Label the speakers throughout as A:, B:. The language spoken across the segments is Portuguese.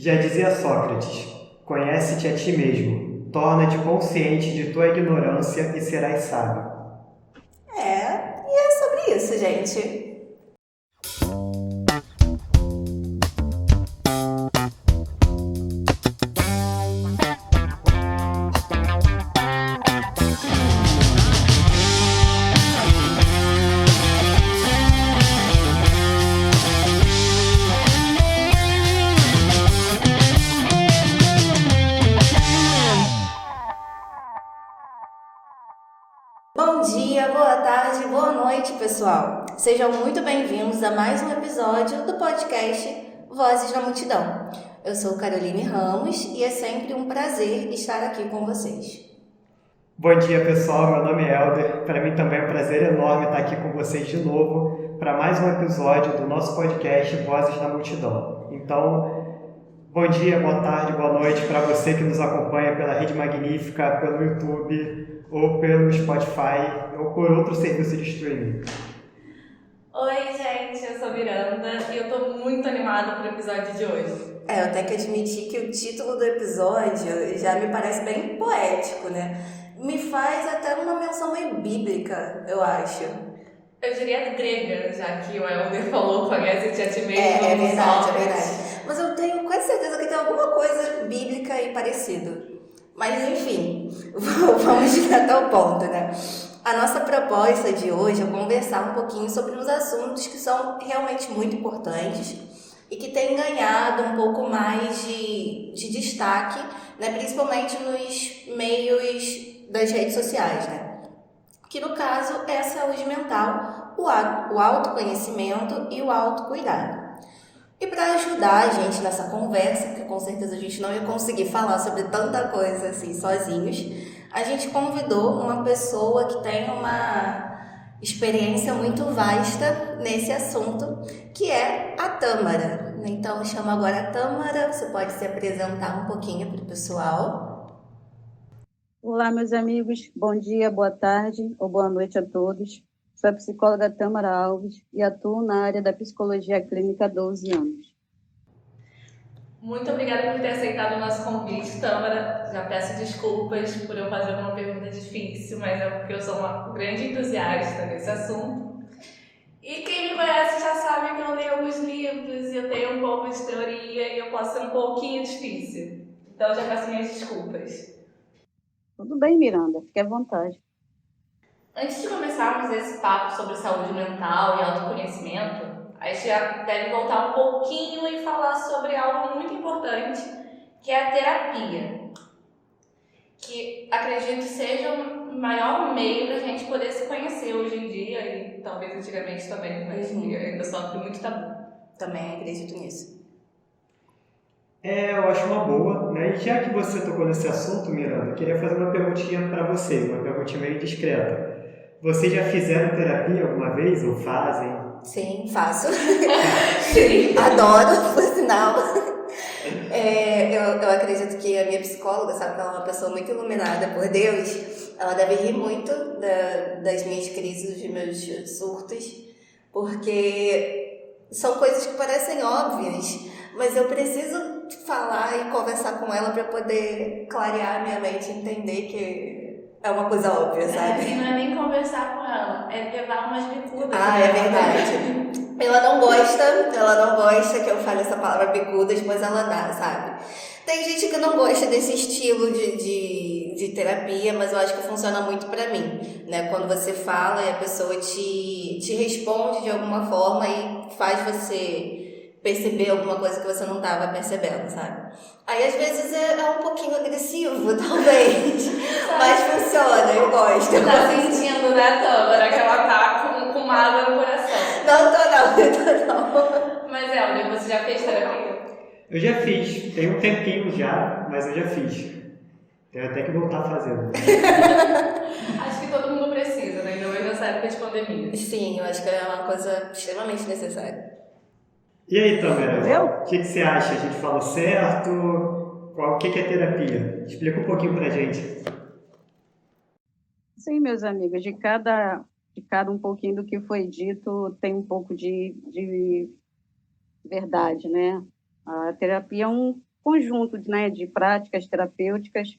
A: Já dizia Sócrates: conhece-te a ti mesmo, torna-te consciente de tua ignorância e serás sábio.
B: E é sobre isso, gente. Bom dia, boa tarde, boa noite, pessoal. Sejam muito bem-vindos a mais um episódio do podcast Vozes da Multidão. Eu sou Caroline Ramos e é sempre um prazer estar aqui com vocês.
A: Bom dia, pessoal. Meu nome é Helder. Para mim também é um prazer enorme estar aqui com vocês de novo para mais um episódio do nosso podcast Vozes da Multidão. Então, bom dia, boa tarde, boa noite para você que nos acompanha pela Rede Magnífica, pelo YouTube ou pelo Spotify ou por outro serviço de streaming.
C: Oi, gente, eu sou Miranda e eu tô muito animada pro episódio de hoje.
B: Eu tenho que admitir que o título do episódio já me parece bem poético, né? Me faz até uma menção meio bíblica, eu acho.
C: Eu diria grega, já que o Helder falou conhece-te a ti mesmo.
B: É verdade,
C: Sócrates.
B: é verdade. Mas eu tenho quase certeza que tem alguma coisa bíblica e parecido. Mas enfim, vamos direto ao ponto, né? A nossa proposta de hoje é conversar um pouquinho sobre uns assuntos que são realmente muito importantes e que têm ganhado um pouco mais de destaque, né? Principalmente nos meios das redes sociais, né? Que no caso é a saúde mental, o autoconhecimento e o autocuidado. E para ajudar a gente nessa conversa, porque com certeza a gente não ia conseguir falar sobre tanta coisa assim sozinhos, a gente convidou uma pessoa que tem uma experiência muito vasta nesse assunto, que é a Tâmara. Então eu chamo agora a Tâmara, você pode se apresentar um pouquinho para o pessoal.
D: Olá, meus amigos. Bom dia, boa tarde ou boa noite a todos. Sou a psicóloga Tâmara Alves e atuo na área da psicologia clínica há 12 anos.
C: Muito obrigada por ter aceitado o nosso convite, Tâmara. Já peço desculpas por eu fazer uma pergunta difícil, mas é porque eu sou uma grande entusiasta desse assunto. E quem me conhece já sabe que eu leio alguns livros e eu tenho um pouco de teoria e eu posso ser um pouquinho difícil. Então já peço minhas desculpas.
D: Tudo bem, Miranda, fique à vontade.
C: Antes de começarmos esse papo sobre saúde mental e autoconhecimento, a gente já deve voltar um pouquinho e falar sobre algo muito importante, que é a terapia. Que acredito seja o maior meio da gente poder se conhecer hoje em dia, e talvez antigamente também, mas ainda sofre muito tabu.
B: Também acredito nisso.
A: Eu acho uma boa, né? E já que você tocou nesse assunto, Miranda, eu queria fazer uma perguntinha para você, uma perguntinha meio discreta. Vocês já fizeram terapia alguma vez ou fazem?
B: Sim, faço.
C: Sim.
B: Adoro, por sinal. Eu acredito que a minha psicóloga, sabe que ela é uma pessoa muito iluminada por Deus, ela deve rir muito das minhas crises, dos meus surtos, porque são coisas que parecem óbvias, mas eu preciso falar e conversar com ela para poder clarear a minha mente e entender que é uma coisa óbvia, sabe?
C: E não é nem conversar com ela, é levar umas bicudas.
B: É verdade. Ela não gosta que eu fale essa palavra bicudas, mas ela dá, sabe? Tem gente que não gosta desse estilo de terapia, mas eu acho que funciona muito pra mim, né? Quando você fala e a pessoa te responde de alguma forma e faz você perceber alguma coisa que você não estava percebendo, sabe? Aí às vezes é um pouquinho agressivo, talvez, mas funciona, eu gosto.
C: Tá sentindo, né, Tâmara, que ela tá com mágoa no coração.
B: Não tô não.
C: Mas, Helder, você já fez terapia?
A: Eu já fiz, tem um tempinho já, mas eu já fiz. Tenho até que voltar fazendo.
C: Acho que todo mundo precisa, né? Ainda mais nessa época de pandemia.
B: Sim, eu acho que é uma coisa extremamente necessária.
A: E aí, Tâmara,
D: Eu?
A: o que você acha? A gente falou certo? O que é terapia? Explica um pouquinho pra gente.
D: Sim, meus amigos, de cada um pouquinho do que foi dito, tem um pouco de verdade, né? A terapia conjunto, né, de práticas terapêuticas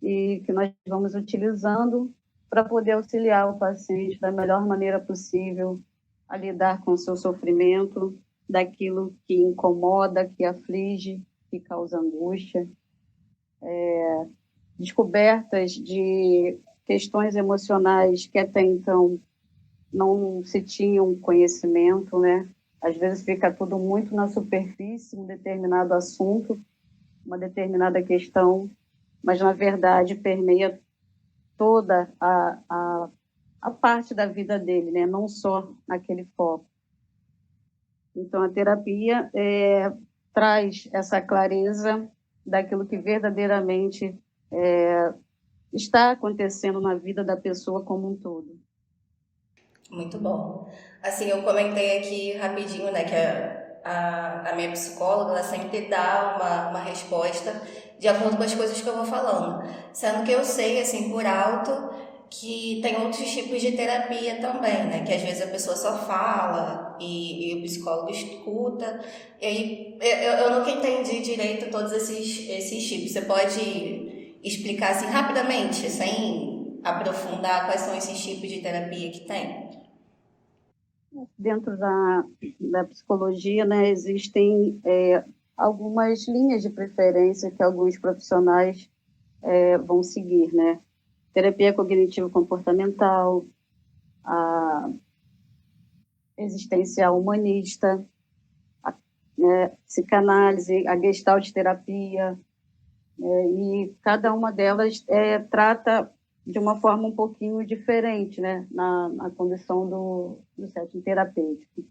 D: e que nós vamos utilizando para poder auxiliar o paciente da melhor maneira possível a lidar com o seu sofrimento, daquilo que incomoda, que aflige, que causa angústia, descobertas de questões emocionais que até então não se tinham conhecimento, né? Às vezes fica tudo muito na superfície, um determinado assunto, uma determinada questão, mas na verdade permeia toda a parte da vida dele, né? Não só naquele foco. Então, a terapia traz essa clareza daquilo que verdadeiramente está acontecendo na vida da pessoa como um todo.
B: Muito bom. Assim, eu comentei aqui rapidinho, né, que a minha psicóloga, ela sempre dá uma resposta de acordo com as coisas que eu vou falando. Sendo que eu sei, assim, por alto, que tem outros tipos de terapia também, né, que às vezes a pessoa só fala e o psicólogo escuta. E aí, eu nunca entendi direito todos esses tipos. Você pode explicar, assim, rapidamente, sem aprofundar, quais são esses tipos de terapia que tem?
D: Dentro da psicologia, né, existem algumas linhas de preferência que alguns profissionais vão seguir, né? Terapia cognitivo-comportamental, a existencial humanista, né, psicanálise, a gestalt terapia, e cada uma delas trata de uma forma um pouquinho diferente, né, na condição do setting terapêutico.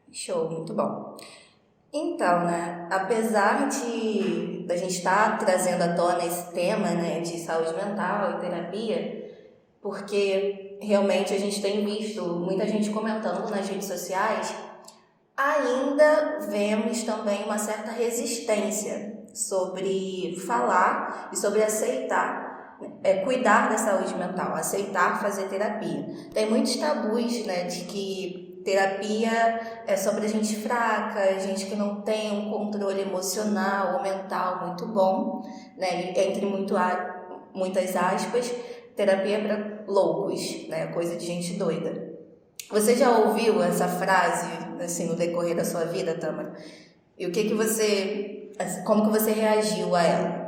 B: Show, muito bom. Então, né, apesar da gente estar trazendo à tona esse tema, né, de saúde mental e terapia, porque realmente a gente tem visto muita gente comentando nas redes sociais, ainda vemos também uma certa resistência sobre falar e sobre aceitar, cuidar da saúde mental, aceitar fazer terapia. Tem muitos tabus, né, de que terapia é só pra gente fraca, gente que não tem um controle emocional ou mental muito bom, né, entre muitas aspas, terapia é para loucos, né, coisa de gente doida. Você já ouviu essa frase, assim, no decorrer da sua vida, Tâmara? E como que você reagiu a ela?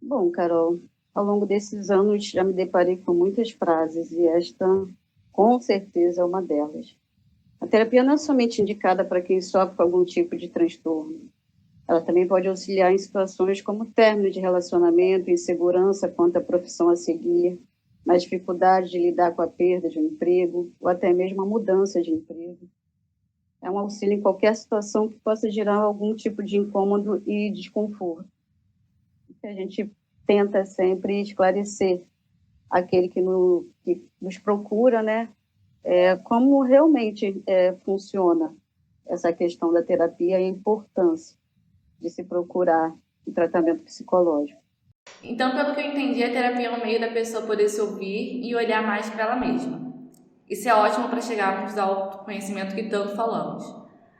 D: Bom, Carol, ao longo desses anos já me deparei com muitas frases e esta, com certeza, é uma delas. A terapia não é somente indicada para quem sofre com algum tipo de transtorno. Ela também pode auxiliar em situações como término de relacionamento, insegurança quanto à profissão a seguir, na dificuldade de lidar com a perda de um emprego ou até mesmo a mudança de emprego. É um auxílio em qualquer situação que possa gerar algum tipo de incômodo e desconforto. A gente tenta sempre esclarecer aquele que nos procura, né? Como realmente funciona essa questão da terapia e a importância de se procurar um tratamento psicológico.
C: Então, pelo que eu entendi, a terapia é um meio da pessoa poder se ouvir e olhar mais para ela mesma. Isso é ótimo para chegarmos ao autoconhecimento que tanto falamos.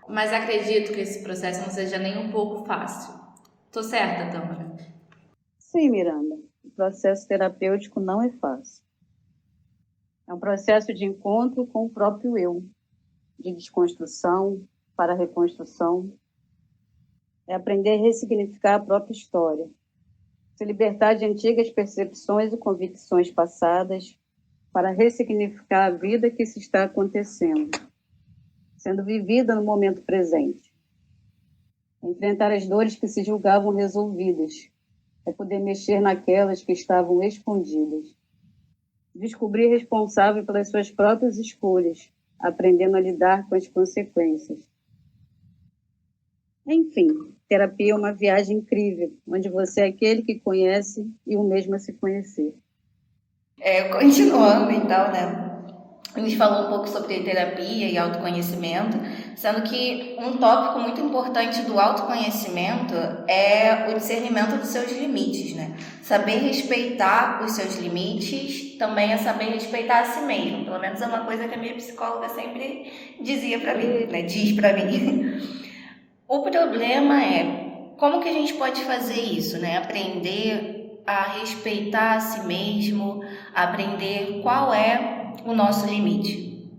C: Mas acredito que esse processo não seja nem um pouco fácil. Tô certa, Tâmara?
D: Sim, Miranda. O processo terapêutico não é fácil. É um processo de encontro com o próprio eu, de desconstrução para reconstrução. É aprender a ressignificar a própria história, se libertar de antigas percepções e convicções passadas para ressignificar a vida que se está acontecendo, sendo vivida no momento presente. Enfrentar as dores que se julgavam resolvidas, é poder mexer naquelas que estavam escondidas. Descobrir responsável pelas suas próprias escolhas, aprendendo a lidar com as consequências. Enfim, terapia é uma viagem incrível, onde você é aquele que conhece e o mesmo a se conhecer.
B: Continuando, então, né? A gente falou um pouco sobre terapia e autoconhecimento, sendo que um tópico muito importante do autoconhecimento é o discernimento dos seus limites, né? Saber respeitar os seus limites também é saber respeitar a si mesmo. Pelo menos é uma coisa que a minha psicóloga sempre dizia para mim, né? Diz para mim. O problema é como que a gente pode fazer isso, né? Aprender a respeitar a si mesmo, aprender qual é o nosso limite.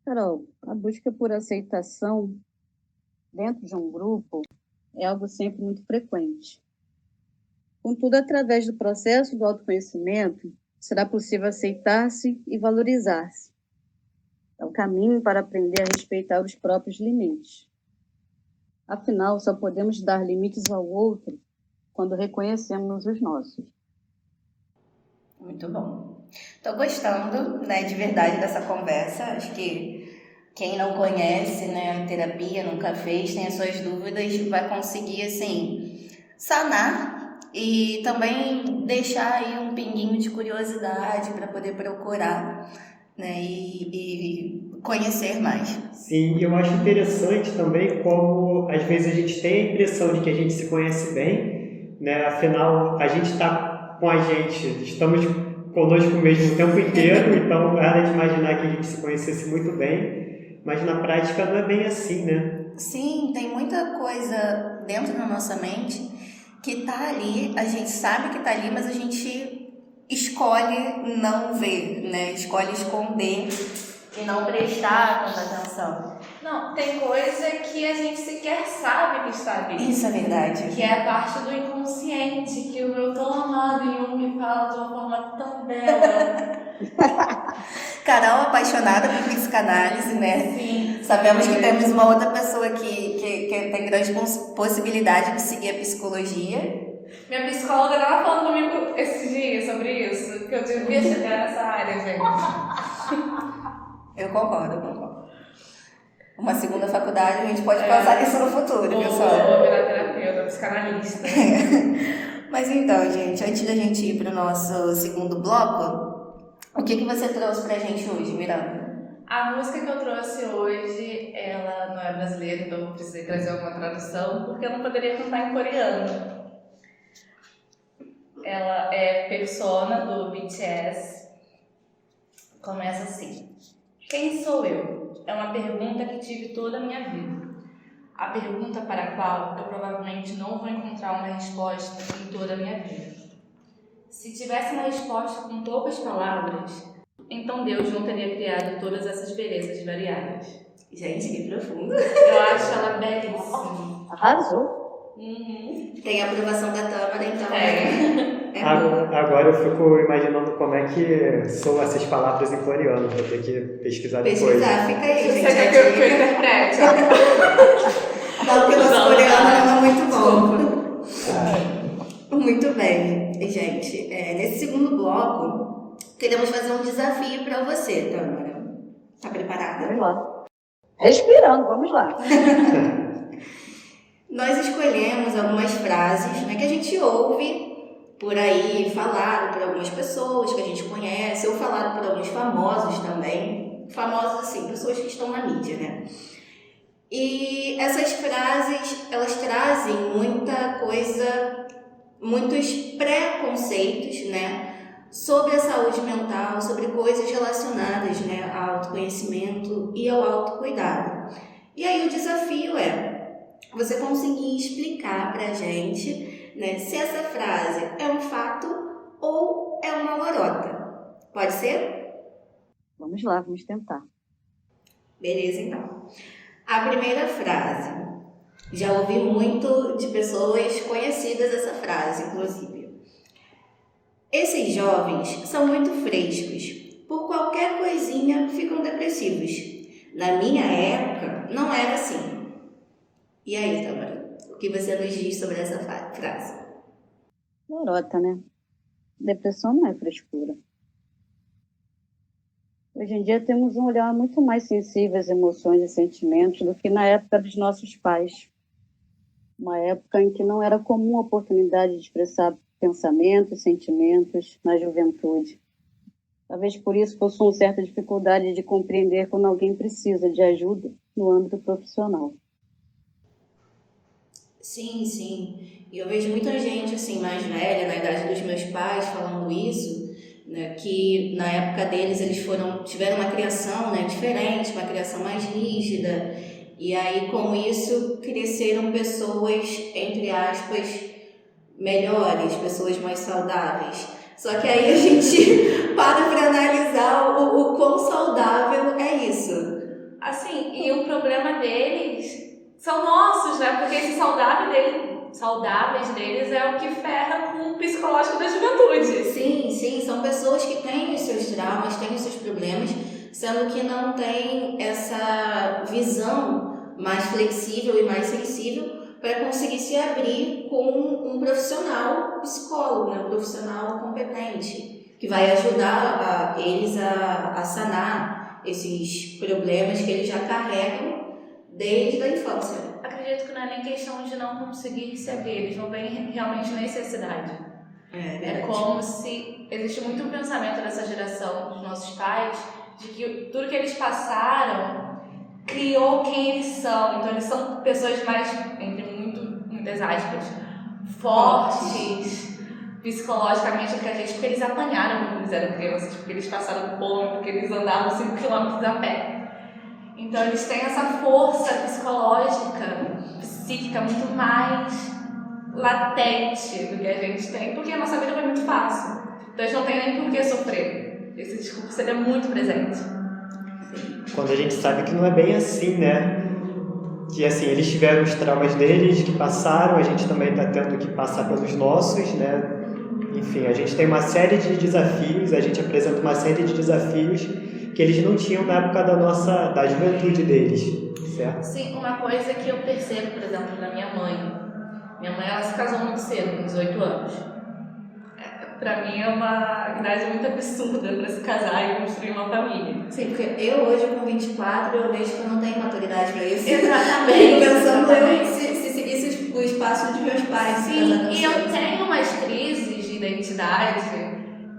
D: Carol, a busca por aceitação dentro de um grupo é algo sempre muito frequente. Contudo, através do processo do autoconhecimento, será possível aceitar-se e valorizar-se. É o caminho para aprender a respeitar os próprios limites. Afinal, só podemos dar limites ao outro quando reconhecemos os nossos.
B: Muito bom. Estou gostando, né, de verdade dessa conversa. Acho que quem não conhece, né, a terapia, nunca fez, tem as suas dúvidas, vai conseguir, assim, sanar e também deixar aí um pinguinho de curiosidade para poder procurar, né, e conhecer mais.
A: Sim, e eu acho interessante também como às vezes a gente tem a impressão de que a gente se conhece bem, né? Afinal, a gente está com a gente, estamos conosco mesmo o tempo inteiro, então era de imaginar que a gente se conhecesse muito bem, mas na prática não é bem assim, né?
B: Sim, tem muita coisa dentro da nossa mente que tá ali, a gente sabe que tá ali, mas a gente escolhe não ver, né? Escolhe esconder e não prestar tanta atenção.
C: Não, tem coisa que a gente sequer sabe que está ali.
B: Isso é verdade.
C: Que é a parte do inconsciente, que o meu tão amado Jung fala de uma forma tão bela.
B: Carol, apaixonada por psicanálise, né?
C: Sim.
B: Sabemos que temos uma outra pessoa que tem grande possibilidade de seguir a psicologia.
C: Minha psicóloga estava falando comigo esses dias sobre isso, que eu devia chegar nessa área, gente.
B: Eu concordo. Uma segunda faculdade, a gente pode pensar nisso no futuro, pessoal.
C: Vou virar terapeuta, psicanalista.
B: Mas então, gente, antes da gente ir para o nosso segundo bloco, o que você trouxe pra gente hoje, Miranda?
C: A música que eu trouxe hoje, ela não é brasileira, então eu precisei trazer alguma tradução, porque eu não poderia cantar em coreano. Ela é Persona, do BTS. Começa assim. Quem sou eu? É uma pergunta que tive toda a minha vida. A pergunta para a qual eu provavelmente não vou encontrar uma resposta em toda a minha vida. Se tivesse uma resposta com poucas palavras, então Deus não teria criado todas essas belezas variadas.
B: Gente, que profundo.
C: Eu acho ela belíssima.
D: Arrasou.
C: Uhum.
B: Tem a aprovação da Tâmara, então.
C: É.
A: Agora eu fico imaginando como é que são essas palavras em coreano, vou ter que pesquisar depois.
B: Pesquisar, fica aí,
C: Você
B: gente.
C: quer que eu interprete?
B: Não, porque o nosso coreano não é muito bom.
C: Desculpa.
B: Muito bem, gente. Nesse segundo bloco, queremos fazer um desafio para você, Tâmara. Tá preparada?
D: Vamos lá. Respirando, vamos lá.
B: Nós escolhemos algumas frases, né, que a gente ouve por aí, falado por algumas pessoas que a gente conhece, ou falado por alguns famosos também. Famosos, assim, pessoas que estão na mídia, né? E essas frases, elas trazem muita coisa, muitos preconceitos, né? Sobre a saúde mental, sobre coisas relacionadas, né, ao autoconhecimento e ao autocuidado. E aí o desafio é você conseguir explicar pra gente, né, se essa frase é um fato ou é uma lorota. Pode ser?
D: Vamos lá, vamos tentar.
B: Beleza, então. A primeira frase. Já ouvi muito de pessoas conhecidas essa frase, inclusive. Esses jovens são muito frescos. Por qualquer coisinha ficam depressivos. Na minha época, não era assim. E aí, Tâmara, o que você nos diz sobre essa frase?
D: Lorota, né? Depressão não é frescura. Hoje em dia temos um olhar muito mais sensível às emoções e sentimentos do que na época dos nossos pais. Uma época em que não era comum a oportunidade de expressar pensamentos e sentimentos na juventude. Talvez por isso possuam certa dificuldade de compreender quando alguém precisa de ajuda no âmbito profissional.
B: Sim, sim. E eu vejo muita gente assim, mais velha, na idade dos meus pais, falando isso, né, que na época deles eles tiveram uma criação, né, diferente, uma criação mais rígida, E aí, com isso, cresceram pessoas, entre aspas, melhores, pessoas mais saudáveis. Só que aí a gente para analisar o quão saudável é isso.
C: Assim, e o problema deles são nossos, né? Porque esse saudáveis deles é o que ferra com o psicológico da juventude.
B: Sim, são pessoas que têm os seus traumas, têm os seus problemas, sendo que não tem essa visão mais flexível e mais sensível para conseguir se abrir com um profissional psicólogo, né? Um profissional competente, que vai ajudar eles a sanar esses problemas que eles já carregam desde a infância.
C: Acredito que não é nem questão de não conseguir se abrir, eles não veem realmente necessidade. É como se existe muito um pensamento dessa geração, dos nossos pais, de que tudo que eles passaram criou quem eles são. Então eles são pessoas mais, entre muitas aspas, fortes psicologicamente do que a gente, porque eles apanharam quando eles eram crianças, porque eles passaram fome, porque eles andavam 5 km a pé. Então eles têm essa força psicológica, psíquica muito mais latente do que a gente tem, porque a nossa vida foi muito fácil. Então eles não têm nem por que sofrer. Esse discurso seria muito presente.
A: Quando a gente sabe que não é bem assim, né? Que assim, eles tiveram os traumas deles, que passaram, a gente também está tendo que passar pelos nossos, né? Enfim, a gente tem uma série de desafios, a gente apresenta uma série de desafios que eles não tinham na época da juventude deles, certo?
C: Sim, uma coisa que eu percebo, por exemplo, na minha mãe. Minha mãe, ela se casou muito cedo, com 18 anos. Pra mim é uma idade muito absurda para se casar e construir uma família.
B: Sim, porque eu hoje com 24, eu vejo que eu não tenho maturidade para isso.
C: Exatamente.
B: Pensando eu se seguisse o espaço de meus pais.
C: Sim, e eu tenho umas crises de identidade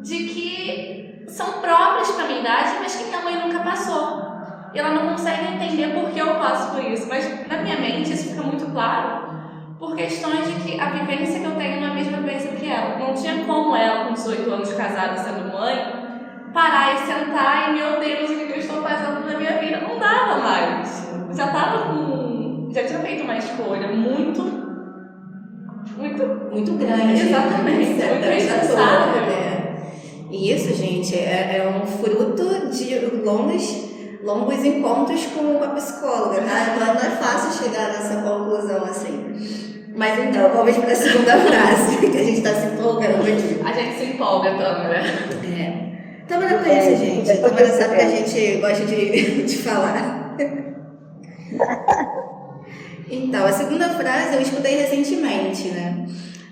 C: de que são próprias para minha idade, mas que minha mãe nunca passou. E ela não consegue entender por que eu passo por isso. Mas na minha mente isso fica muito claro por questões de que a vivência que eu tenho não é a mesma vivência que ela. Não tinha como ela, com 18 anos casada, sendo mãe, parar e sentar e, meu Deus, o que eu estou fazendo na minha vida? Não dava mais. Já tinha feito uma escolha muito
B: grande.
C: Exatamente. Muito responsável.
B: E isso, gente, é um fruto de longos encontros com a psicóloga, tá? Não é fácil chegar nessa conclusão assim. Mas então, vamos para a segunda frase, que a gente está se empolgando aqui.
C: A gente se empolga, Tâmara.
B: Tâmara conhece a gente. Tâmara sabe que a gente gosta de falar. Então, a segunda frase eu escutei recentemente, né?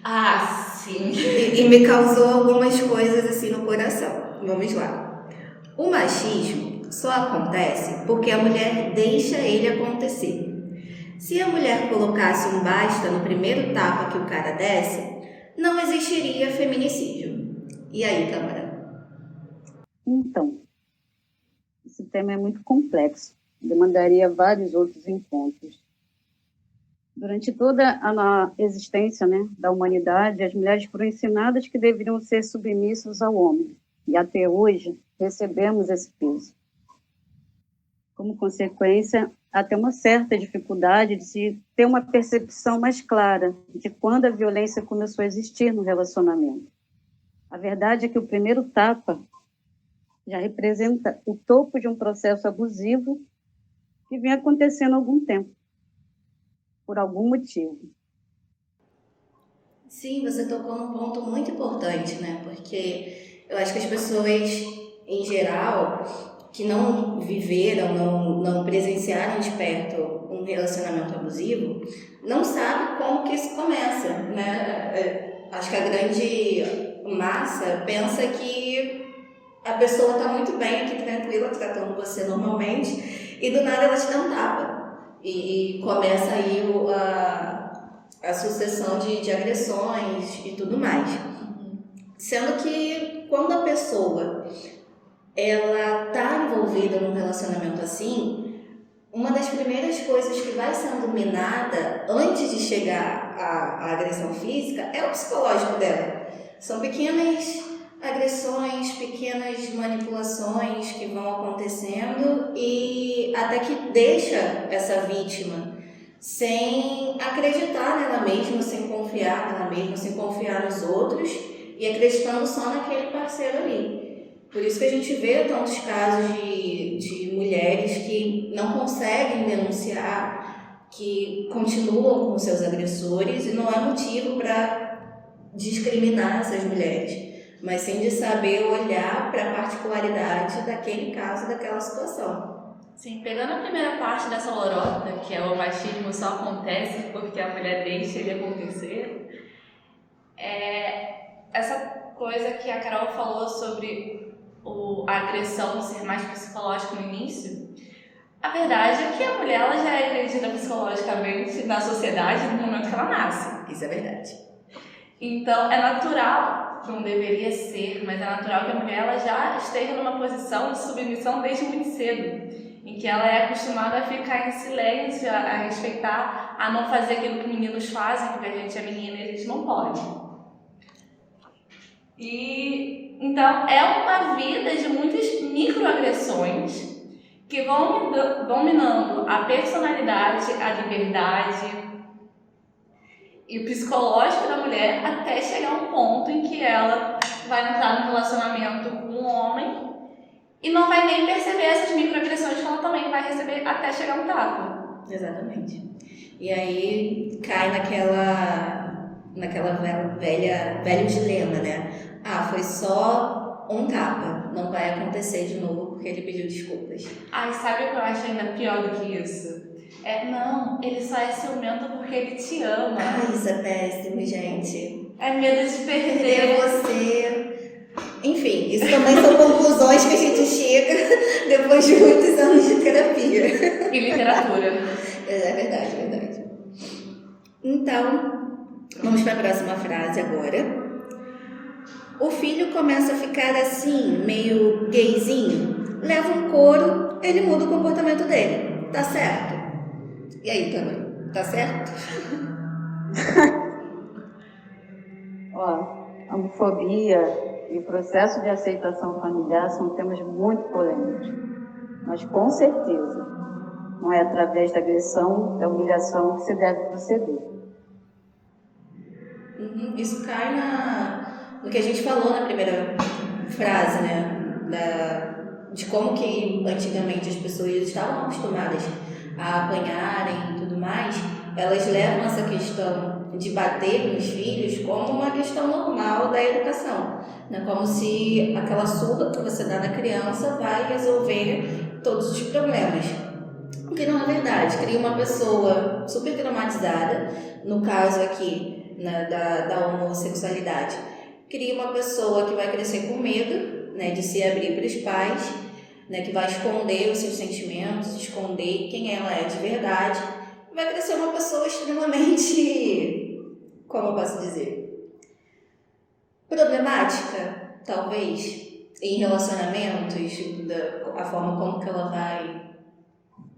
C: Ah, sim.
B: E me causou algumas coisas assim no coração. Vamos lá. O machismo só acontece porque a mulher deixa ele acontecer. Se a mulher colocasse um basta no primeiro tapa que o cara desse, não existiria feminicídio. E aí, Tâmara?
D: Então, esse tema é muito complexo, demandaria vários outros encontros. Durante toda a existência, né, da humanidade, as mulheres foram ensinadas que deveriam ser submissas ao homem. E até hoje, recebemos esse peso. Como consequência, há até uma certa dificuldade de se ter uma percepção mais clara de quando a violência começou a existir no relacionamento. A verdade é que o primeiro tapa já representa o topo de um processo abusivo que vem acontecendo há algum tempo, por algum motivo.
B: Sim, você tocou num ponto muito importante, né? Porque eu acho que as pessoas, em geral, que não viveram, não presenciaram de perto um relacionamento abusivo, não sabem como que isso começa, né? Acho que a grande massa pensa que a pessoa está muito bem aqui, tranquila, tratando você normalmente, e do nada ela te dá um tapa. E começa aí a sucessão de agressões e tudo mais. Sendo que quando a pessoa ela está envolvida num relacionamento assim, uma das primeiras coisas que vai sendo minada antes de chegar à agressão física é o psicológico dela. São pequenas agressões, pequenas manipulações que vão acontecendo e até que deixa essa vítima sem acreditar nela mesma, sem confiar nela mesma, sem confiar nos outros e acreditando só naquele parceiro ali. Por isso que a gente vê tantos casos de mulheres que não conseguem denunciar, que continuam com seus agressores e não é motivo para discriminar essas mulheres, mas sim de saber olhar para a particularidade daquele caso, daquela situação.
C: Sim, pegando a primeira parte dessa lorota, que é o machismo só acontece porque a mulher deixa ele acontecer, essa coisa que a Carol falou sobre a agressão ser mais psicológica no início, a verdade é que a mulher ela já é agredida psicologicamente na sociedade no momento que ela nasce.
B: Isso é verdade.
C: Então, é natural, não deveria ser, mas é natural que a mulher ela já esteja numa posição de submissão desde muito cedo, em que ela é acostumada a ficar em silêncio, a respeitar, a não fazer aquilo que meninos fazem, porque a gente é menina e a gente não pode. E, então, é uma vida de muitas microagressões que vão dominando a personalidade, a liberdade e o psicológico da mulher até chegar a um ponto em que ela vai entrar num relacionamento com um homem e não vai nem perceber essas microagressões que ela também vai receber até chegar a um tapa.
B: Exatamente. E aí cai naquela velho dilema, né? Ah, foi só um tapa, não vai acontecer de novo porque ele pediu desculpas.
C: Ai, sabe o que eu acho ainda pior do que isso? Não, ele só é ciumento porque ele te ama.
B: Ai, isso é péssimo, gente.
C: É medo de
B: Perder você. Enfim, isso também são conclusões que a gente chega depois de muitos anos de terapia.
C: E literatura.
B: É verdade, é verdade. Então, vamos para a próxima frase agora. O filho começa a ficar assim, meio gayzinho. Leva um couro, ele muda o comportamento dele. Tá certo? E aí, Tamara? Tá certo?
D: A homofobia e o processo de aceitação familiar são temas muito polêmicos, mas com certeza não é através da agressão, da humilhação que se deve proceder.
B: Isso cai no que a gente falou na primeira frase, né? De como que antigamente as pessoas estavam acostumadas a apanharem e tudo mais, elas levam essa questão de bater nos filhos como uma questão normal da educação, né? Como se aquela surra que você dá na criança vai resolver todos os problemas. O que não é verdade, cria uma pessoa super traumatizada, no caso aqui, né, da homossexualidade, cria uma pessoa que vai crescer com medo, né, de se abrir para os pais, né, que vai esconder os seus sentimentos, esconder quem ela é de verdade, vai crescer uma pessoa extremamente, como eu posso dizer, problemática, talvez, em relacionamentos, a forma como que ela vai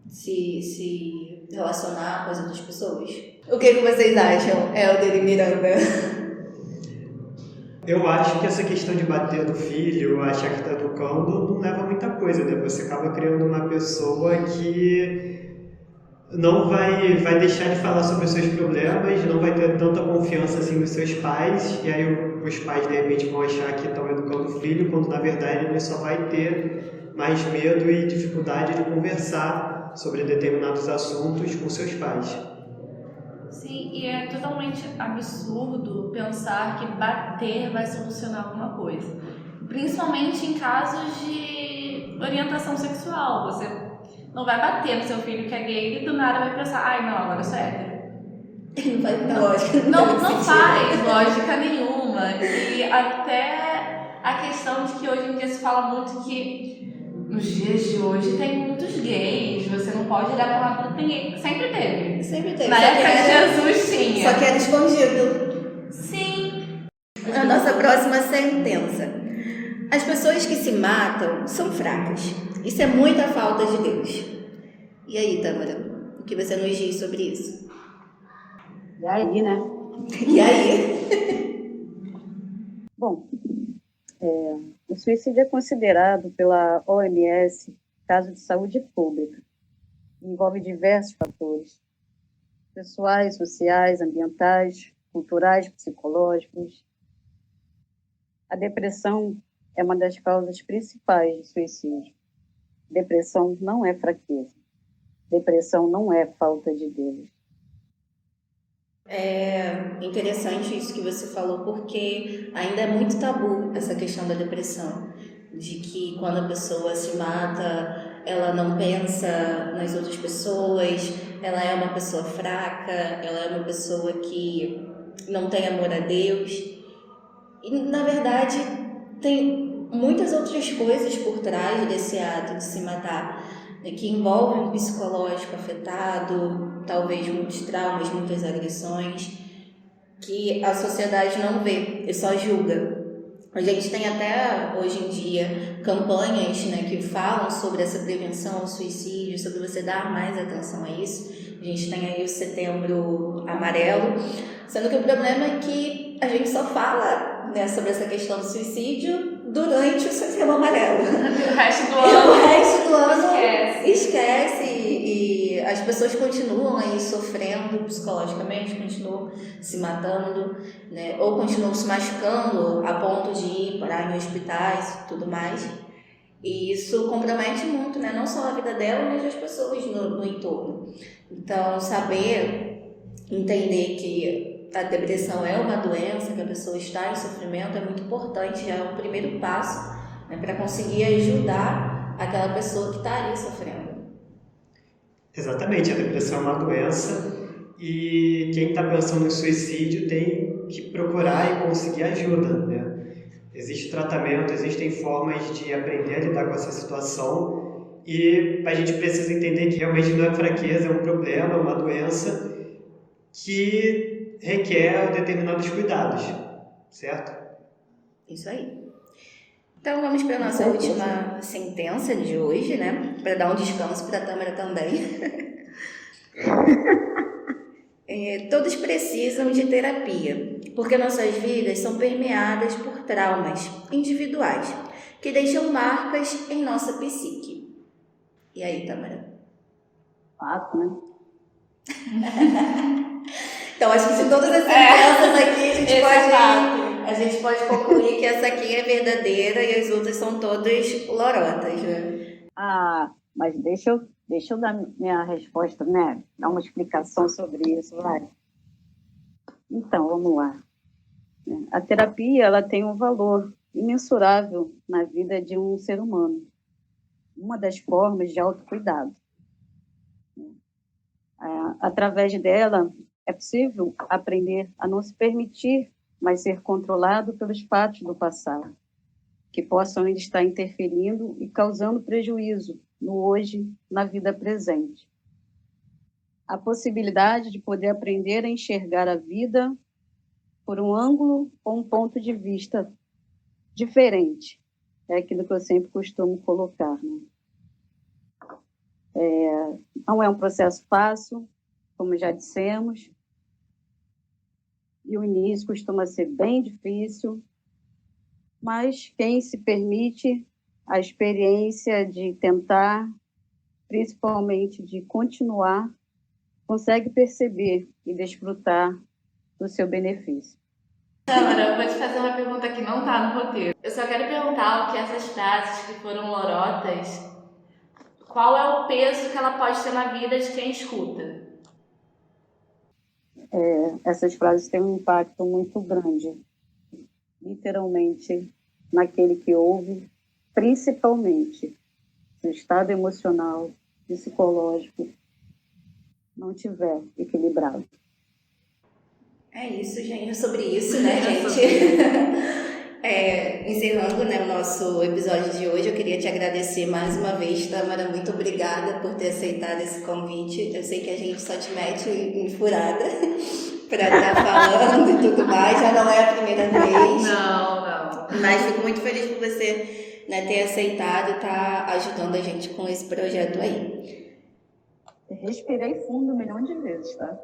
B: se relacionar com as outras pessoas. O que vocês acham, Helder e Miranda?
A: Eu acho que essa questão de bater no filho, achar que está educando, não leva a muita coisa, né? Você acaba criando uma pessoa que não vai deixar de falar sobre os seus problemas, não vai ter tanta confiança assim nos seus pais, e aí os pais de repente vão achar que estão educando o filho, quando na verdade ele só vai ter mais medo e dificuldade de conversar sobre determinados assuntos com seus pais.
C: Sim, e é totalmente absurdo pensar que bater vai solucionar alguma coisa. Principalmente em casos de orientação sexual. Você não vai bater no seu filho que é gay e do nada vai pensar, ai não, agora eu sou hétero.
B: Não vai dar lógica.
C: Não faz lógica nenhuma. E até a questão de que hoje em dia se fala muito que nos dias de hoje tem muitos gays, você não pode olhar pra lá, não tem gay. Sempre teve.
B: Sempre teve.
C: Na época de Jesus tinha.
B: Só que era escondido.
C: Sim.
B: A nossa próxima sentença. As pessoas que se matam são fracas. Isso é muita falta de Deus. E aí, Tamara? O que você nos diz sobre isso?
D: E aí, né?
B: E aí?
D: Bom, O suicídio é considerado pela OMS caso de saúde pública. Envolve diversos fatores, pessoais, sociais, ambientais, culturais, psicológicos. A depressão é uma das causas principais de suicídio. Depressão não é fraqueza. Depressão não é falta de Deus.
B: É interessante isso que você falou, porque ainda é muito tabu essa questão da depressão, de que quando a pessoa se mata, ela não pensa nas outras pessoas, ela é uma pessoa fraca, ela é uma pessoa que não tem amor a Deus. E, na verdade, tem muitas outras coisas por trás desse ato de se matar, né, que envolvem um psicológico afetado, talvez muitos traumas, muitas agressões, que a sociedade não vê e só julga. A gente tem até, hoje em dia, campanhas, né, que falam sobre essa prevenção ao suicídio, sobre você dar mais atenção a isso. A gente tem aí o Setembro Amarelo, sendo que o problema é que a gente só fala, né, sobre essa questão do suicídio durante o Setembro Amarelo.
C: O resto do
B: E
C: ano,
B: o resto do ano
C: esquece.
B: e as pessoas continuam aí sofrendo psicologicamente, continuam se matando, né, ou continuam se machucando a ponto de ir parar em hospitais e tudo mais. E isso compromete muito, né, não só a vida dela, mas das pessoas no entorno. Então, saber entender que a depressão é uma doença, que a pessoa está em sofrimento, é muito importante, já é o primeiro passo, né, para conseguir ajudar aquela pessoa que está ali sofrendo.
A: Exatamente, a depressão é uma doença e quem está pensando em suicídio tem que procurar e conseguir ajuda, né? Existe tratamento, existem formas de aprender a lidar com essa situação e a gente precisa entender que realmente não é fraqueza, é um problema, é uma doença que requer determinados cuidados, certo?
B: Isso aí. Então vamos para a nossa última sentença de hoje, né? Para dar um descanso para a Tâmara também. Todos precisam de terapia, porque nossas vidas são permeadas por traumas individuais que deixam marcas em nossa psique. E aí, Tâmara?
D: Fato, né?
B: Então, acho que de todas as sentenças aqui,
C: fato.
B: a gente pode concluir que essa aqui é verdadeira e as outras são todas lorotas, né?
D: Mas deixa eu dar minha resposta, né? Dar uma explicação sobre isso, vai. Então, vamos lá. A terapia, ela tem um valor imensurável na vida de um ser humano. Uma das formas de autocuidado. Através dela, é possível aprender a não se permitir mais ser controlado pelos fatos do passado, que possam ainda estar interferindo e causando prejuízo no hoje, na vida presente. A possibilidade de poder aprender a enxergar a vida por um ângulo ou um ponto de vista diferente. É aquilo que eu sempre costumo colocar, né? Não é um processo fácil, como já dissemos, e o início costuma ser bem difícil, mas quem se permite a experiência de tentar, principalmente de continuar, consegue perceber e desfrutar do seu benefício.
C: Tâmara, eu vou te fazer uma pergunta que não está no roteiro. Eu só quero perguntar o que essas frases que foram lorotas, qual é o peso que ela pode ter na vida de quem escuta?
D: Essas frases têm um impacto muito grande, literalmente, naquele que ouve, principalmente se o estado emocional, psicológico não estiver equilibrado.
B: É isso, gente. É sobre isso, né, gente? Encerrando, né, o nosso episódio de hoje, eu queria te agradecer mais uma vez, Tâmara. Muito obrigada por ter aceitado esse convite. Eu sei que a gente só te mete em furada para estar falando e tudo mais. Já não é a primeira vez.
C: Não.
B: Mas fico muito feliz por você, né, ter aceitado e estar ajudando a gente com esse projeto aí.
D: Respirei fundo 1 milhão de vezes, tá?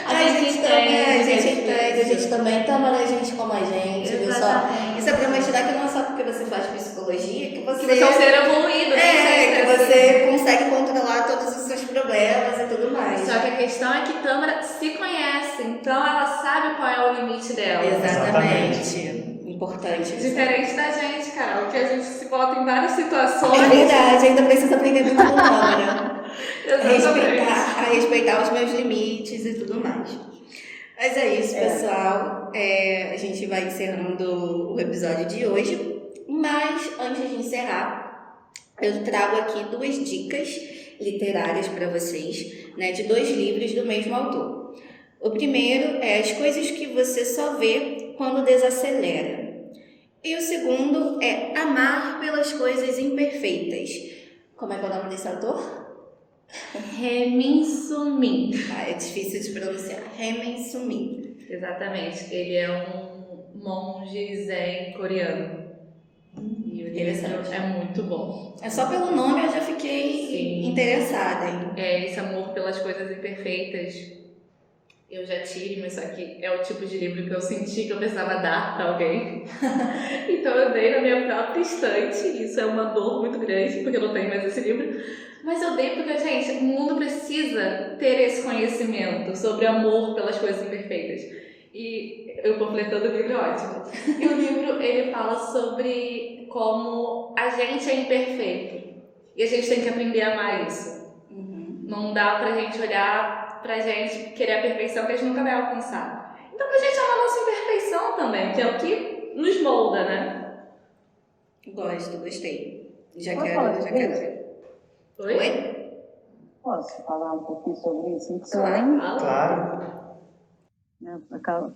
B: A gente entende, a gente também toma da gente como a gente, viu só? Isso é pra mostrar que não é só porque você faz psicologia que você
C: é um ser evoluído, né?
B: que você consegue controlar todos os seus problemas e tudo mais.
C: Só que a questão é que Tâmara se conhece, então ela sabe qual é o limite dela.
B: Exatamente. Importante.
C: Diferente da gente, Carol, que a gente se bota em várias situações.
B: É verdade, ainda preciso aprender muito com Tâmara.
C: Exatamente.
B: Respeitar os meus limites e tudo mais. Mas é isso, pessoal. A gente vai encerrando o episódio de hoje. Mas antes de encerrar, eu trago aqui 2 dicas literárias para vocês, né, de 2 livros do mesmo autor. O primeiro é As Coisas que Você Só Vê Quando Desacelera. E o segundo é Amar pelas Coisas Imperfeitas. Como é que é o nome desse autor?
C: Hemin Sumin.
B: É difícil de pronunciar. Hemin Sumin.
C: Exatamente. Ele é um monge zen coreano. E o livro é muito bom.
B: É só pelo nome eu já fiquei interessada, hein?
C: Esse amor pelas coisas imperfeitas. Eu já tive, mas só que é o tipo de livro que eu senti que eu precisava dar para alguém. Então eu dei na minha própria estante. Isso é uma dor muito grande, porque eu não tenho mais esse livro. Mas eu dei porque, gente, o mundo precisa ter esse conhecimento sobre amor pelas coisas imperfeitas. E eu completando o livro é ótimo. E o livro, ele fala sobre como a gente é imperfeito. E a gente tem que aprender a amar isso. Não dá pra gente olhar pra gente querer a perfeição que a gente nunca vai alcançar. Então pra gente amar a nossa imperfeição também, que é o que nos molda, né?
B: Gostei. Já
D: Pode
B: quero
D: falar,
B: ver. Oi?
D: Posso falar um pouquinho sobre isso?
A: Claro.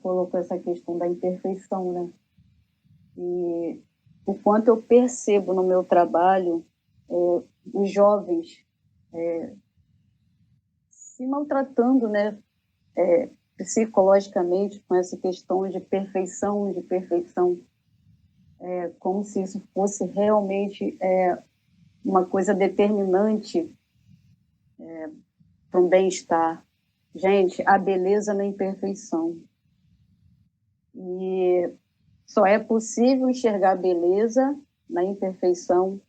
D: Colocou essa questão da imperfeição, né? E o quanto eu percebo no meu trabalho os jovens se maltratando, né? Psicologicamente com essa questão de perfeição, como se isso fosse realmente uma coisa determinante para um bem-estar. Gente, a beleza na imperfeição. E só é possível enxergar a beleza na imperfeição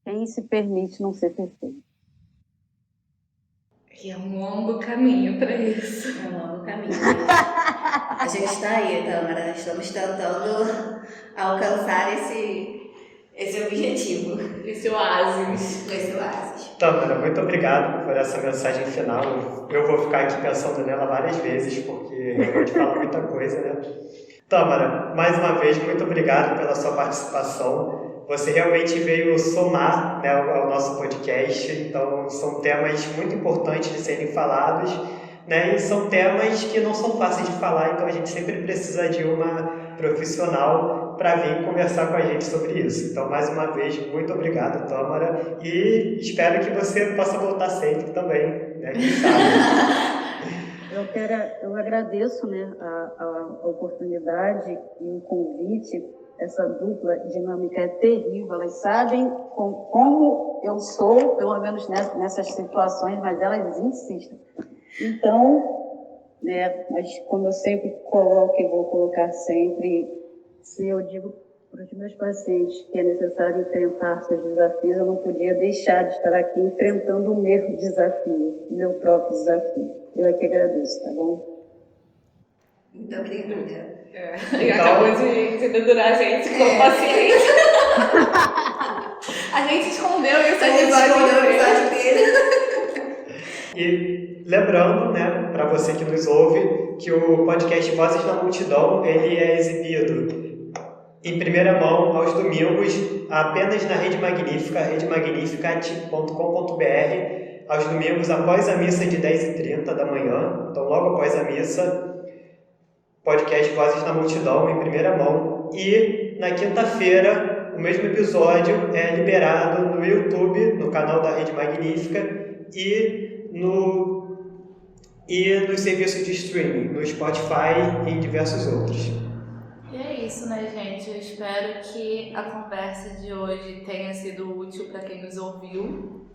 D: quem se permite não ser perfeito.
C: E é um longo caminho para isso.
B: É um longo caminho. A gente está aí, Tâmara. Estamos tentando alcançar esse objetivo.
C: Esse oásis.
A: Tâmara, muito obrigado por essa mensagem final. Eu vou ficar aqui pensando nela várias vezes, porque realmente fala muita coisa, né? Tâmara, mais uma vez, muito obrigado pela sua participação. Você realmente veio somar, né, ao nosso podcast, então são temas muito importantes de serem falados, né, e são temas que não são fáceis de falar, então a gente sempre precisa de uma profissional para vir conversar com a gente sobre isso. Então, mais uma vez, muito obrigado, Tâmara, e espero que você possa voltar sempre também, né, quem sabe.
D: Eu agradeço, né, a oportunidade e o convite. Essa dupla dinâmica é terrível. Elas sabem como eu sou, pelo menos nessas situações, mas elas insistem. Então, né, mas como eu sempre coloco e vou colocar sempre, se eu digo para os meus pacientes que é necessário enfrentar seus desafios, eu não podia deixar de estar aqui enfrentando o meu desafio, o meu próprio desafio. Eu é que agradeço, tá bom?
B: Muito obrigada.
C: E acabou de dedurar a gente como paciente. A gente escondeu isso.
B: A gente escondeu o episódio dele.
A: E lembrando, né, para você que nos ouve, que o podcast Vozes da Multidão, ele é exibido em primeira mão aos domingos, apenas na Rede Magnífica, redemagnificat.com.br, aos domingos após a missa de 10h30 da manhã, então logo após a missa, podcast Vozes da Multidão em primeira mão. E na quinta-feira, o mesmo episódio é liberado no YouTube, no canal da Rede Magnífica, e nos serviços de streaming, no Spotify e em diversos outros.
C: E é isso, né, gente? Eu espero que a conversa de hoje tenha sido útil para quem nos ouviu,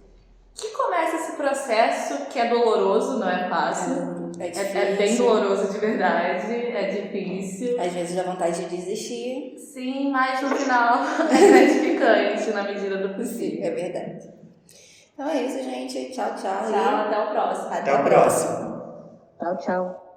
C: que começa esse processo que é doloroso, não é fácil. É bem doloroso de verdade, é difícil.
B: Às vezes dá vontade de desistir.
C: Sim, mas no final é gratificante na medida do possível.
B: É verdade. Então é isso, gente. Tchau, tchau.
C: Tchau, até o próximo.
B: Até o próximo.
D: Tchau, tchau.